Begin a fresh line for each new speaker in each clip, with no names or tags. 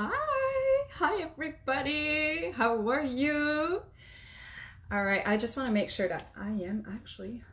Hi everybody. How are you? All right, I just want to make sure that I am actually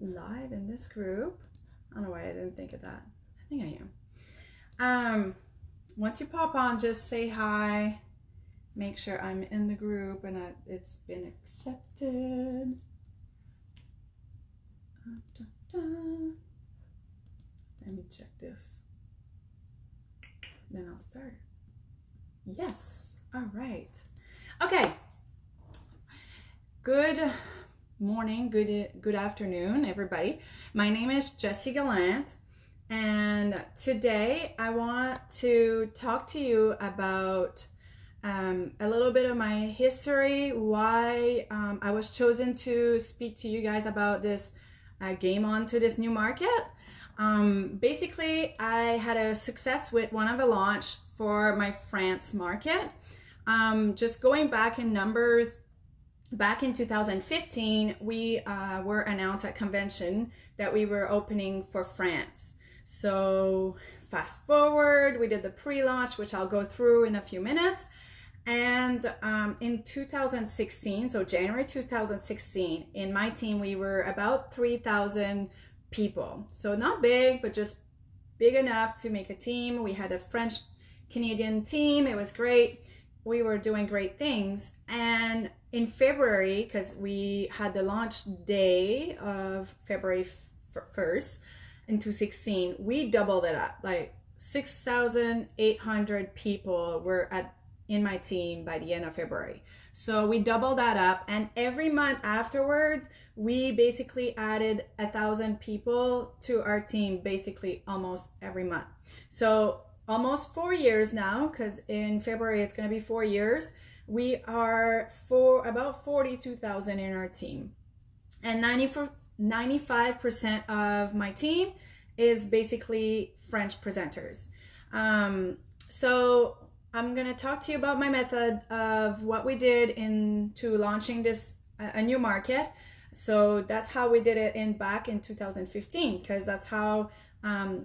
live in this group. I don't know why I didn't think of that. I think I am. Once you pop on, just say hi. Make sure I'm in the group and it's been accepted. Let me check this. Then I'll start. Yes. All right. Okay. Good morning, good afternoon, everybody. My name is Jessy Gallant, and today I want to talk to you about a little bit of my history, why I was chosen to speak to you guys about this game on to this new market. Basically, I had a success with one of the launch for my France market. Just going back in numbers, back in 2015, we were announced at convention that we were opening for France. So fast forward, we did the pre-launch, which I'll go through in a few minutes. And in 2016, so January 2016, in my team, we were about 3,000 people. So not big, but just big enough to make a team. We had a French Canadian team. It was great. We were doing great things. And in February, because we had the launch day of February 1st in 2016, we doubled it up. Like 6,800 people were in my team by the end of February. So we doubled that up, and every month afterwards, we basically added 1,000 people to our team, basically almost every month. So almost 4 years now, because in February it's going to be 4 years. We are for about 42,000 in our team, and 95% of my team is basically French presenters. So I'm going to talk to you about my method of what we did into launching this a new market. So that's how we did it back in 2015, because that's how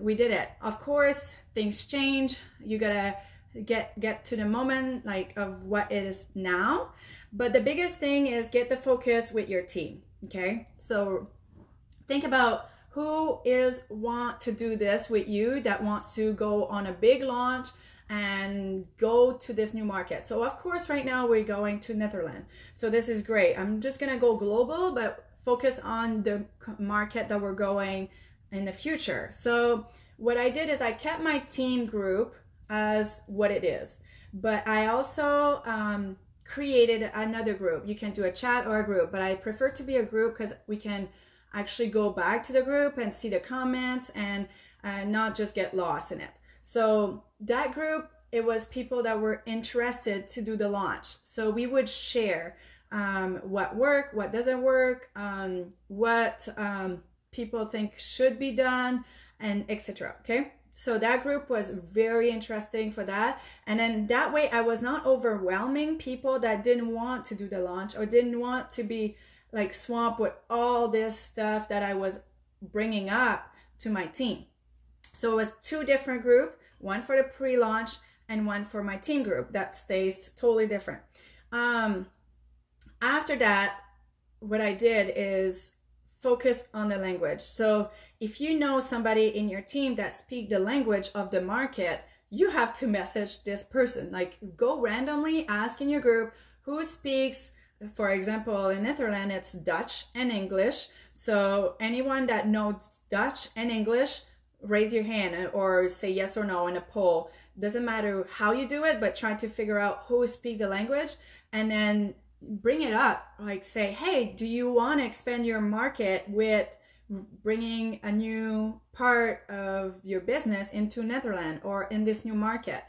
we did it. Of course, things change. You gotta get to the moment of what it is now. But the biggest thing is get the focus with your team. Okay, so think about who want to do this with you, that wants to go on a big launch and go to this new market. So of course right now we're going to Netherlands, so this is great. I'm just gonna go global, but focus on the market that we're going in the future. So what I did is I kept my team group as what it is, but I also created another group. You can do a chat or a group, but I prefer to be a group because we can actually go back to the group and see the comments and not just get lost in it. So that group, it was people that were interested to do the launch. So we would share what worked, what doesn't work, what people think should be done, and etc. Okay, so that group was very interesting for that. And then that way I was not overwhelming people that didn't want to do the launch or didn't want to be like swamped with all this stuff that I was bringing up to my team. So it was two different groups, one for the pre-launch and one for my team group that stays totally different. After that, what I did is focus on the language. So if you know somebody in your team that speaks the language of the market, you have to message this person. Like, go randomly, ask in your group who speaks. For example, in Netherlands, it's Dutch and English. So anyone that knows Dutch and English, raise your hand or say yes or no in a poll. Doesn't matter how you do it, but try to figure out who speaks the language, and then bring it up. Like, say, hey, do you want to expand your market with bringing a new part of your business into Netherlands or in this new market?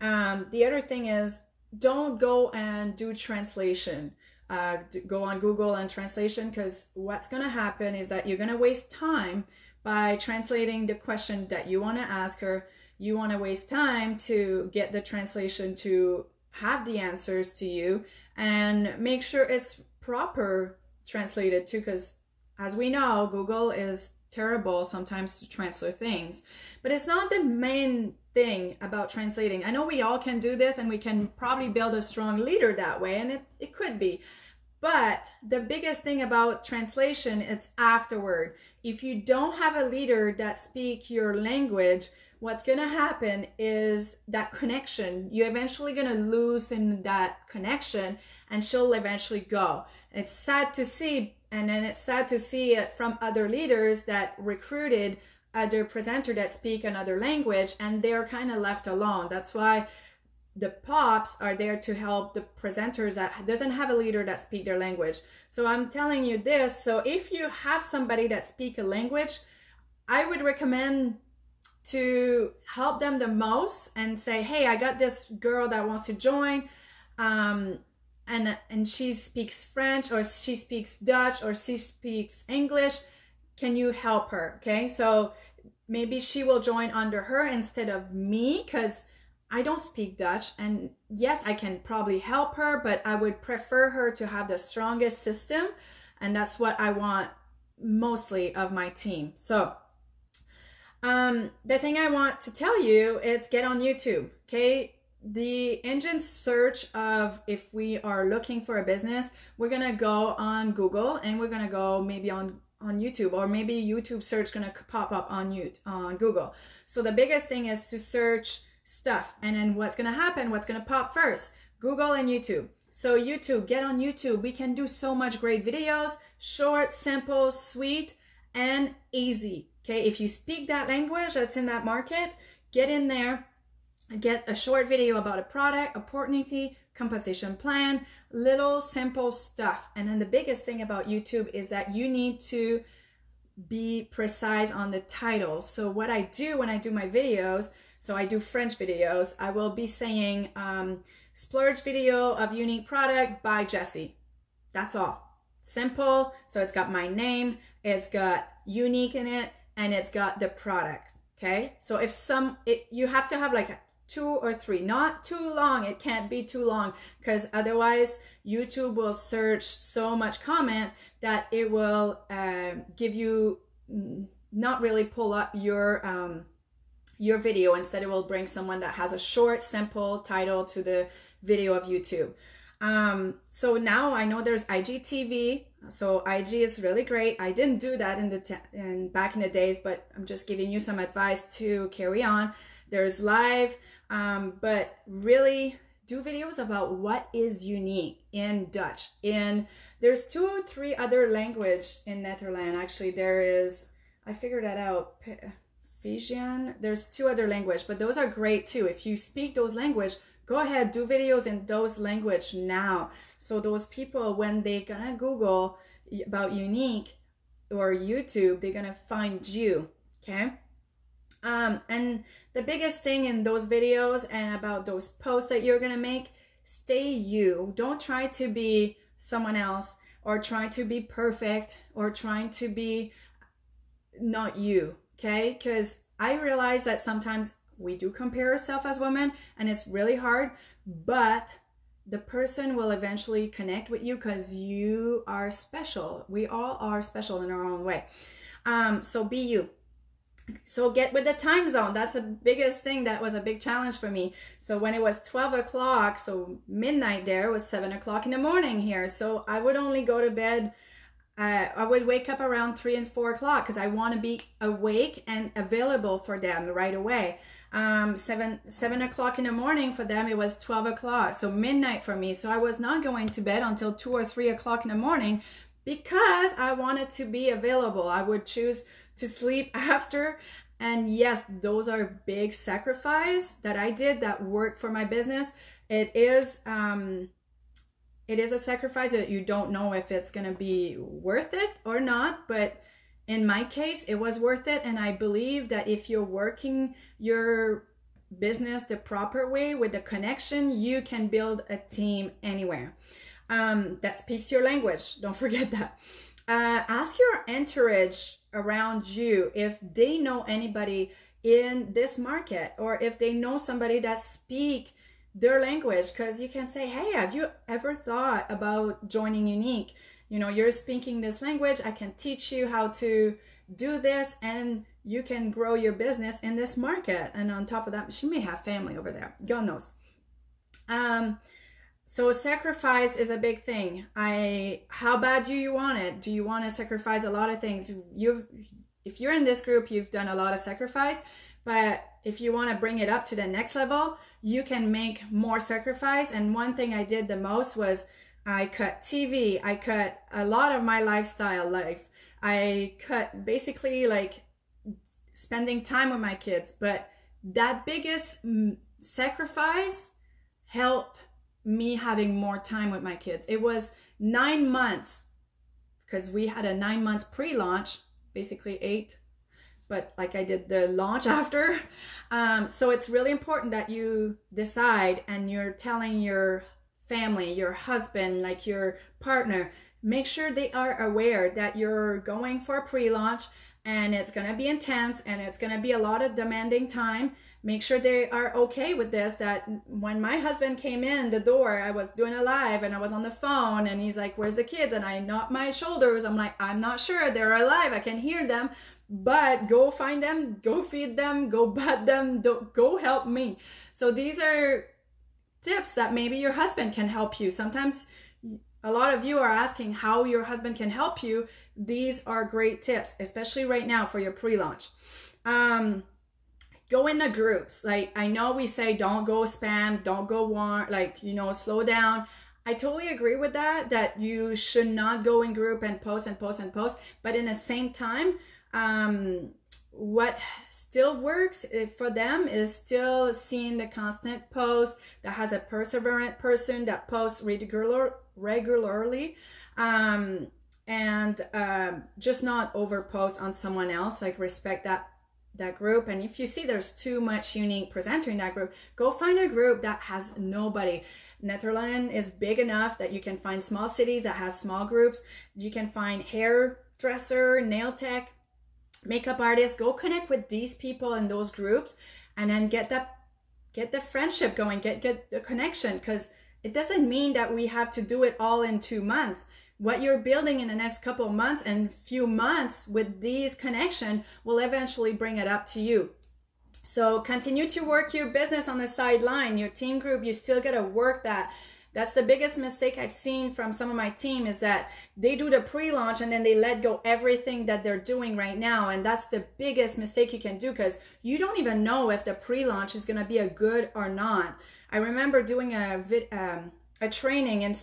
The other thing is, don't go and do translation. Go on Google and translation, because what's going to happen is that you're going to waste time by translating the question that you want to ask her. You want to waste time to get the translation to have the answers to you, and make sure it's proper translated too, because as we know, Google is terrible sometimes to translate things. But it's not the main thing about translating. I know we all can do this, and we can probably build a strong leader that way, and it could be. But the biggest thing about translation, it's afterward. If you don't have a leader that speaks your language, what's going to happen is that connection, you're eventually going to lose in that connection, and she'll eventually go. It's sad to see, and then it's sad to see it from other leaders that recruited other presenters that speak another language, and they're kind of left alone. That's why the pops are there to help the presenters that doesn't have a leader that speak their language. So I'm telling you this, so if you have somebody that speak a language, I would recommend to help them the most and say, hey, I got this girl that wants to join, and she speaks French, or she speaks Dutch, or she speaks English. Can you help her? Okay, so maybe she will join under her instead of me, because I don't speak Dutch, and yes, I can probably help her, but I would prefer her to have the strongest system, and that's what I want mostly of my team. So the thing I want to tell you is get on YouTube, okay? The engine search of, if we are looking for a business, we're gonna go on Google, and we're gonna go maybe on YouTube, or maybe YouTube search gonna pop up on Google. So the biggest thing is to search stuff, and then what's gonna happen, what's gonna pop first? Google and YouTube. So YouTube, get on YouTube. We can do so much great videos, short, simple, sweet, and easy. Okay, if you speak that language that's in that market, get in there, get a short video about a product, opportunity, compensation plan, little simple stuff. And then the biggest thing about YouTube is that you need to be precise on the title. So what I do when I do my videos, so I do French videos, I will be saying splurge video of unique product by Jessy. That's all. Simple. So it's got my name, it's got unique in it, and it's got the product. Okay, so if you have to have like 2 or 3, not too long. It can't be too long, because otherwise YouTube will search so much comment that it will give you, not really pull up your video. Instead, it will bring someone that has a short, simple title to the video of YouTube. So now I know there's IGTV. So IG is really great. I didn't do that back in the days, but I'm just giving you some advice to carry on. There's live, but really do videos about what is unique in Dutch. There's 2 or 3 other language in Netherlands. Actually, there is, I figured that out, Fijian. There's 2 other language, but those are great too. If you speak those language, go ahead, do videos in those language now. So those people, when they're gonna Google about unique or YouTube, they're gonna find you, okay? And the biggest thing in those videos and about those posts that you're gonna make, stay you. Don't try to be someone else, or try to be perfect, or trying to be not you, okay? Because I realize that sometimes we do compare ourselves as women, and it's really hard, but the person will eventually connect with you because you are special. We all are special in our own way. So be you. So get with the time zone. That's the biggest thing. That was a big challenge for me. So when it was 12 o'clock, so midnight there, was 7 o'clock in the morning here. So I would only go to bed, I would wake up around 3 and 4 o'clock because I want to be awake and available for them right away. 7 o'clock in the morning for them, it was 12 o'clock. So midnight for me. So I was not going to bed until 2 or 3 o'clock in the morning because I wanted to be available. I would choose to sleep after. And yes, those are big sacrifice that I did that worked for my business. It is a sacrifice that you don't know if it's going to be worth it or not, but in my case, it was worth it. And I believe that if you're working your business the proper way with the connection, you can build a team anywhere that speaks your language. Don't forget that. Ask your entourage around you if they know anybody in this market, or if they know somebody that speak their language, because you can say, hey, have you ever thought about joining Unique? You know, you're speaking this language, I can teach you how to do this, and you can grow your business in this market. And on top of that, she may have family over there, God knows. So sacrifice is a big thing. How bad do you want it? Do you want to sacrifice a lot of things? If you're in this group, you've done a lot of sacrifice, but if you want to bring it up to the next level, you can make more sacrifice. And one thing I did the most was I cut TV. I cut a lot of my lifestyle life. I cut basically like spending time with my kids. But that biggest sacrifice helped me having more time with my kids. It was 9 months, because we had a 9 months pre-launch, basically 8, but like I did the launch after. So it's really important that you decide, and you're telling your family, your husband, like your partner, make sure they are aware that you're going for a pre-launch, and it's going to be intense, and it's going to be a lot of demanding time. Make sure they are okay with this, that when my husband came in the door, I was doing a live and I was on the phone, and he's like, where's the kids? And I knocked my shoulders. I'm like, I'm not sure. They're alive. I can hear them, but go find them, go feed them, go bat them, go help me. So these are tips that maybe your husband can help you. Sometimes a lot of you are asking how your husband can help you. These are great tips, especially right now for your pre-launch. Go into groups. Like, I know we say don't go spam, don't go warm, like, you know, slow down. I totally agree with that you should not go in group and post and post and post. But in the same time, what still works for them is still seeing the constant post that has a perseverant person that posts regularly, and just not over post on someone else. Like, respect that group. And if you see there's too much unique presenter in that group, go find a group that has nobody. Netherlands is big enough that you can find small cities that has small groups. You can find hairdresser, nail tech, makeup artists. Go connect with these people in those groups, and then get the friendship going, get the connection, because it doesn't mean that we have to do it all in 2 months. What you're building in the next couple of months and few months with these connections will eventually bring it up to you. So continue to work your business on the sideline. Your team group, you still got to work that. That's the biggest mistake I've seen from some of my team, is that they do the pre-launch and then they let go everything that they're doing right now. And that's the biggest mistake you can do, because you don't even know if the pre-launch is going to be a good or not. I remember doing a training in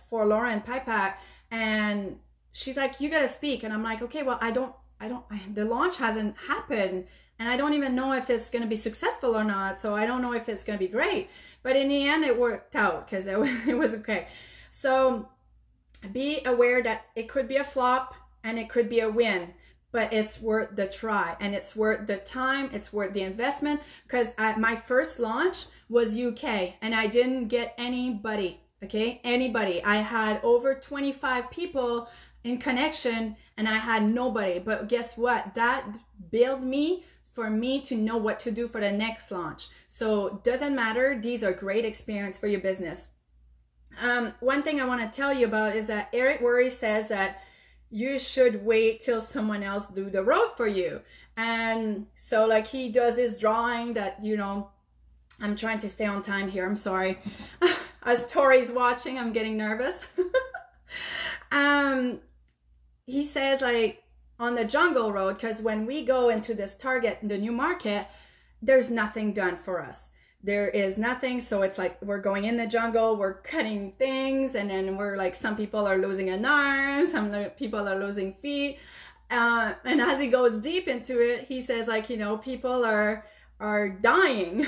for Lauren Pipak, and she's like, you gotta speak. And I'm like, okay, well, the launch hasn't happened, and I don't even know if it's gonna be successful or not, so I don't know if it's gonna be great. But in the end, it worked out, because it was okay. So be aware that it could be a flop and it could be a win, but it's worth the try, and it's worth the time, it's worth the investment. Because my first launch was UK, and I didn't get anybody. Okay, anybody. I had over 25 people in connection, and I had nobody. But guess what? That built me for me to know what to do for the next launch. So doesn't matter. These are great experience for your business. One thing I want to tell you about is that Eric Worre says that you should wait till someone else do the road for you. And so, like, he does this drawing that, you know, I'm trying to stay on time here. I'm sorry. As Tori's watching, I'm getting nervous. He says, like, on the jungle road, because when we go into this target, the new market, there's nothing done for us. There is nothing. So it's like we're going in the jungle, we're cutting things, and then we're like, some people are losing an arm, some people are losing feet. And as he goes deep into it, he says, like, you know, people are dying.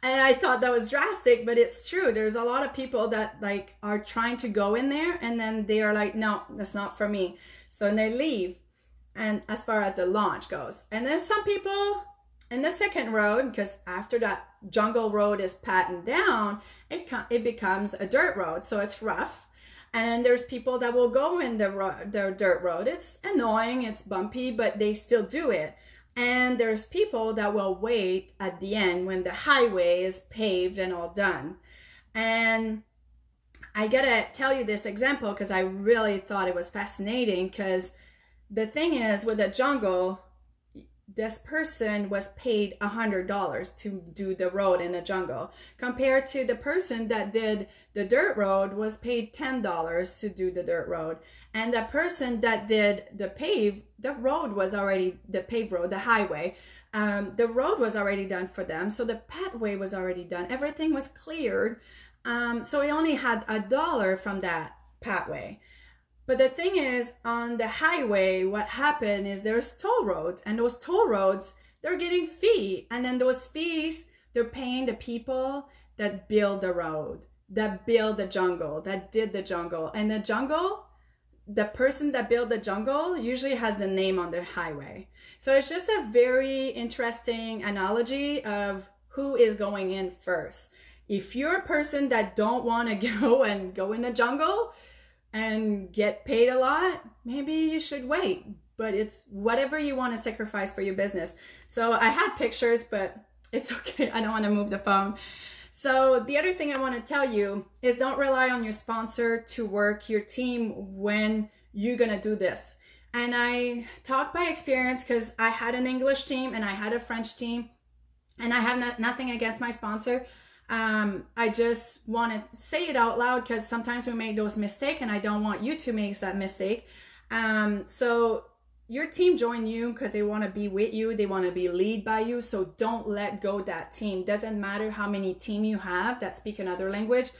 And I thought that was drastic, but it's true. There's a lot of people that, like, are trying to go in there, and then they are like, no, that's not for me. So and they leave. And as far as the launch goes, and there's some people in the second road, because after that jungle road is patted down, it becomes a dirt road. So it's rough. And then there's people that will go in the dirt road. It's annoying, it's bumpy, but they still do it. And there's people that will wait at the end when the highway is paved and all done. And I gotta tell you this example because I really thought it was fascinating, because the thing is, with the jungle, this person was paid $100 to do the road in the jungle, compared to the person that did the dirt road was paid $10 to do the dirt road. And the person that did the road was already, the paved road, the highway, the road was already done for them. So the pathway was already done. Everything was cleared. So he only had $1 from that pathway. But the thing is, on the highway, what happened is there's toll roads, and those toll roads, they're getting fee. And then those fees, they're paying the people that build the road, that build the jungle, that did the jungle. And the jungle, the person that built the jungle usually has the name on the highway. So it's just a very interesting analogy of who is going in first. If you're a person that don't want to go in the jungle and get paid a lot, maybe you should wait. But it's whatever you want to sacrifice for your business. So I had pictures, but it's okay. I don't want to move the phone. So the other thing I want to tell you is don't rely on your sponsor to work your team when you're going to do this. And I talk by experience because I had an English team and I had a French team, and I have nothing against my sponsor. I just want to say it out loud because sometimes we make those mistakes, and I don't want you to make that mistake. So your team join you because they want to be with you, they want to be led by you. So don't let go that team. Doesn't matter how many team you have that speak another language.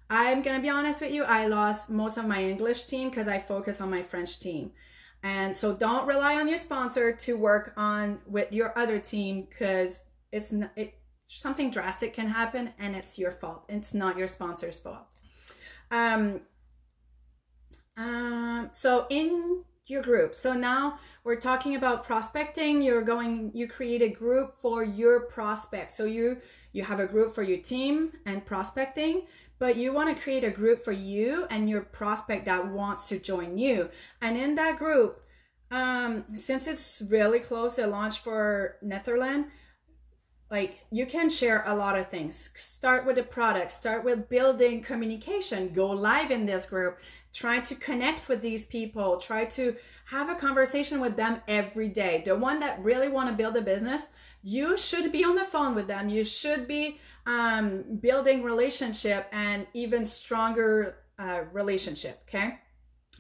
I'm gonna be honest with you, I lost most of my English team because I focus on my French team. And so don't rely on your sponsor to work on with your other team, because something drastic can happen and it's your fault. It's not your sponsor's fault. So in your group, so now we're talking about prospecting. You create a group for your prospect. So you have a group for your team and prospecting, but you want to create a group for you and your prospect that wants to join you. And in that group, since it's really close to launch for Netherlands, like, you can share a lot of things. Start with the product, start with building communication, go live in this group, try to connect with these people, try to have a conversation with them every day. The one that really want to build a business, you should be on the phone with them. You should be building relationship, and even stronger relationship, okay?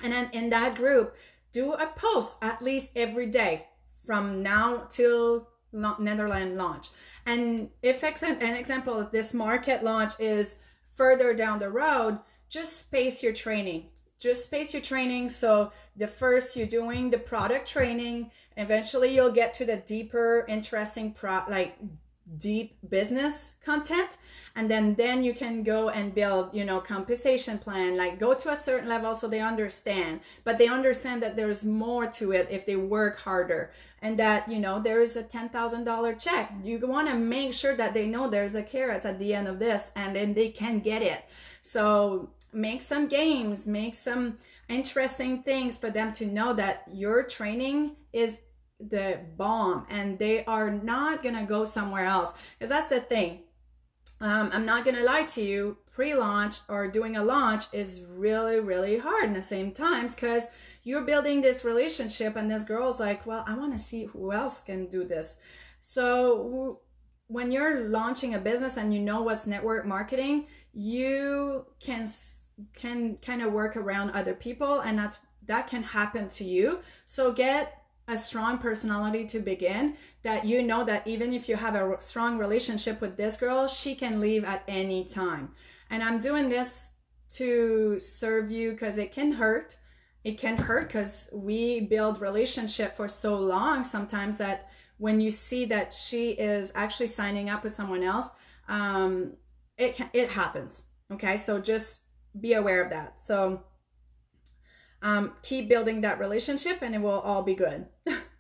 And then in that group, do a post at least every day from now till Netherlands launch. And if an example of this market launch is further down the road, just space your training. Just space your training. So the first you're doing the product training, eventually you'll get to the deeper, interesting deep business content, and then you can go and build, compensation plan, like go to a certain level so they understand, but they understand that there's more to it if they work harder, and that there is a $10,000 check. You want to make sure that they know there's a carrot at the end of this, and then they can get it. So make some games, make some interesting things for them to know that your training is the bomb, and they are not gonna go somewhere else. Because that's the thing, I'm not gonna lie to you, pre-launch or doing a launch is really, really hard in the same times, because you're building this relationship, and this girl's like, well, I want to see who else can do this. So when you're launching a business and what's network marketing, you can kind of work around other people, and that can happen to you. So get a strong personality to begin, that that even if you have a strong relationship with this girl, she can leave at any time. And I'm doing this to serve you, because it can hurt. It can hurt because we build relationship for so long sometimes, that when you see that she is actually signing up with someone else, it happens. Okay, so just be aware of that. So keep building that relationship, and it will all be good.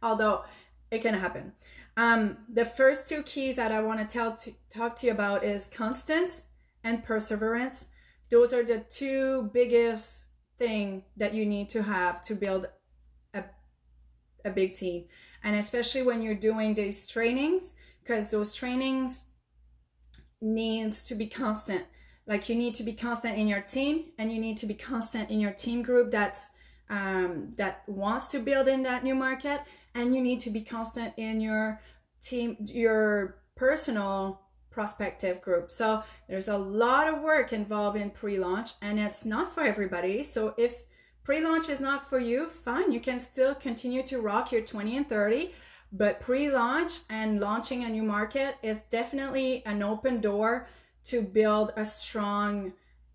Although it can happen. The first two keys that I want to talk to you about is constance and perseverance. Those are the two biggest thing that you need to have to build a big team. And especially when you're doing these trainings, because those trainings needs to be constant. Like, you need to be constant in your team, and you need to be constant in your team group that wants to build in that new market. and you need to be constant in your team, your personal prospective group. So there's a lot of work involved in pre-launch, and it's not for everybody. So if pre-launch is not for you, fine, you can still continue to rock your 20 and 30, but pre-launch and launching a new market is definitely an open door to build a strong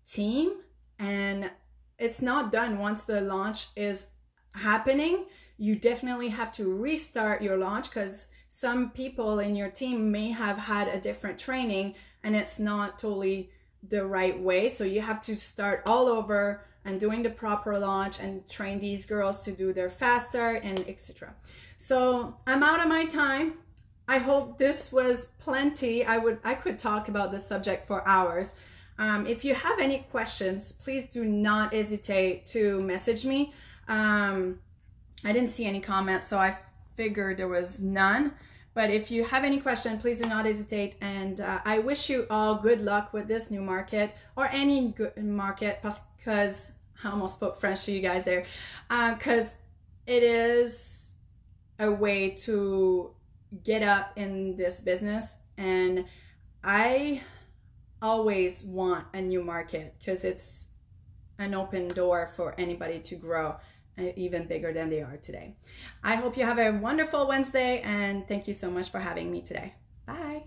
team. And it's not done once the launch is happening. You definitely have to restart your launch, because some people in your team may have had a different training and it's not totally the right way. So you have to start all over and doing the proper launch and train these girls to do their fast start and etc. So I'm out of my time. I hope this was plenty. I could talk about this subject for hours. If you have any questions, please do not hesitate to message me. I didn't see any comments, so I figured there was none. But if you have any question, please do not hesitate. And I wish you all good luck with this new market, or any good market, because I almost spoke French to you guys there, because it is a way to get up in this business. And I always want a new market, because it's an open door for anybody to grow even bigger than they are today. I hope you have a wonderful Wednesday, and thank you so much for having me today. Bye.